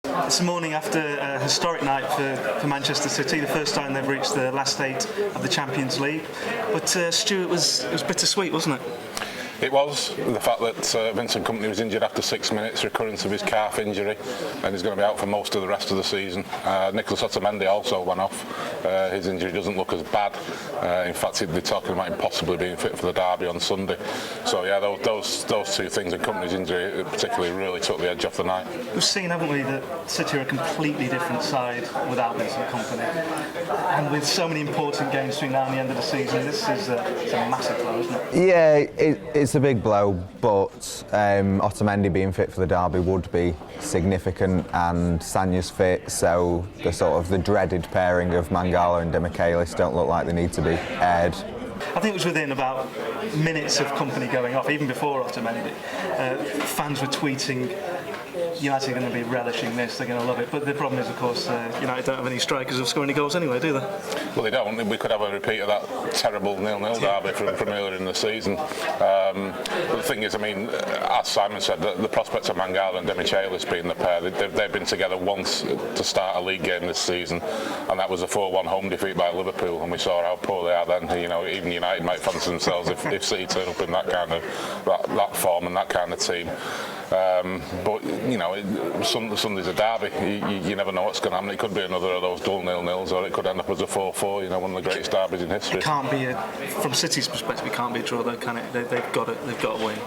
It's the morning after a historic night for Manchester City, the first time they've reached the last eight of the Champions League. But Stu, it was bittersweet, wasn't it? It was. The fact that Vincent Kompany was injured after 6 minutes, recurrence of his calf injury, and he's going to be out for most of the rest of the season. Nicholas Otamendi also went off. His injury doesn't look as bad. In fact, they're talking about him possibly being fit for the derby on Sunday. So yeah, those two things, and Kompany's injury particularly really took the edge off the night. We've seen, haven't we, that City are a completely different side without Vincent Kompany. And with so many important games between now and the end of the season, this is it's a massive blow, isn't it? Yeah, it's a big blow, but Otamendi being fit for the derby would be significant, and Sanya's fit, so the dreaded pairing of Mangala and Demichelis don't look like they need to be aired. I think it was within about minutes of Kompany going off, even before Otamendi. Fans were tweeting, United are going to be relishing this, they're going to love it. But the problem is, of course, United don't have any strikers who score any goals anyway, do they? Well, they don't. We could have a repeat of that terrible 0-0 derby from earlier in the season. But the thing is, I mean, as Simon said, the prospects of Mangala and Demichelis being the pair, they've been together once to start a league game this season, and that was a 4-1 home defeat by Liverpool, and we saw how poor they are then. You know, even United might fancy themselves if City turn up in that kind of that form and that kind of team. But you know, Sunday's a derby. You never know what's going to happen. It could be another of those dull 0-0s, or it could end up as a 4-4. You know, one of the greatest derbies in history. It can't be from City's perspective. It can't be a draw, though, can it? They've got to win.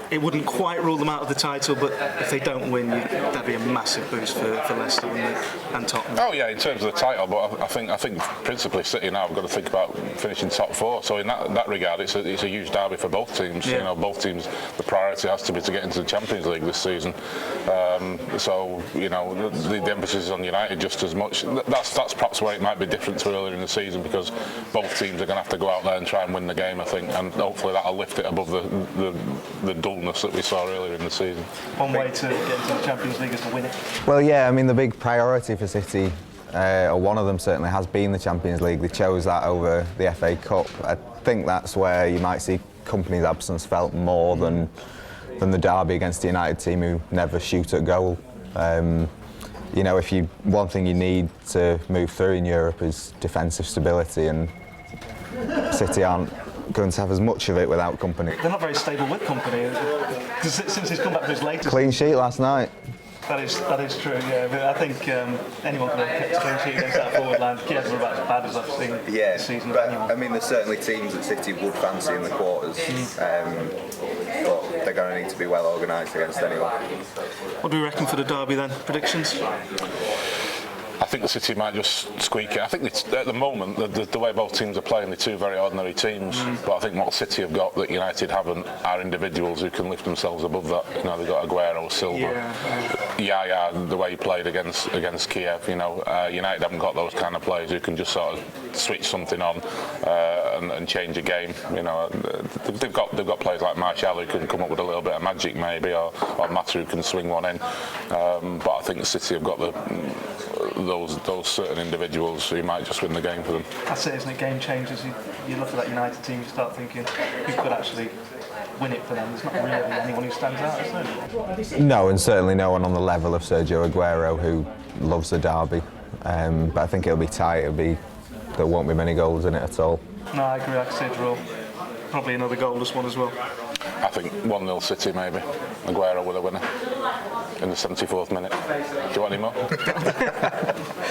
It wouldn't quite rule them out of the title, but if they don't win, that'd be a massive boost for Leicester and Tottenham. Oh yeah, in terms of the title, but I think principally City now have got to think about finishing top four. So in that regard, it's a huge derby for both teams. Yeah. You know, both teams, the priority has to be to get into the Champions League this season. So you know, the emphasis is on United just as much. That's perhaps where it might be different to earlier in the season, because both teams are going to have to go out there and try and win the game, I think, and hopefully that'll lift it above the dullness that we saw earlier in the season. One way to get into the Champions League is to win it. Well, yeah, I mean, the big priority for City, or one of them certainly, has been the Champions League. They chose that over the FA Cup. I think that's where you might see Kompany's absence felt more than the derby against the United team, who never shoot at goal. You know, one thing you need to move through in Europe is defensive stability, and City aren't going to have as much of it without Kompany. They're not very stable with Kompany, because since he's come back for his latest... Clean sheet last night. That is true, yeah. But I think anyone could have kept a clean sheet against that forward line. Kiev were about as bad as I've seen this season. But I mean, there's certainly teams that City would fancy in the quarters, but they're going to need to be well organised against anyone. What do we reckon for the derby then? Predictions? I think the City might just squeak it. I think at the moment, the way both teams are playing, they're two very ordinary teams. But I think what City have got that United haven't are individuals who can lift themselves above that. You know, they've got Aguero, Silva, Yaya, the way he played against Kiev. You know, United haven't got those kind of players who can just sort of switch something on and change a game. You know, they've got players like Martial who can come up with a little bit of magic maybe, or Mata who can swing one in. But I think the City have got those certain individuals who might just win the game for them. That's it, isn't it? Game changers. You look at that United team, you start thinking who could actually win it for them. There's not really anyone who stands out, is there? No, and certainly no one on the level of Sergio Aguero, who loves the derby. But I think it'll be tight. There won't be many goals in it at all. No, I agree. I could see a draw. Probably another goalless one as well. I think 1-0 City maybe. Aguero with a winner in the 74th minute. Do you want any more?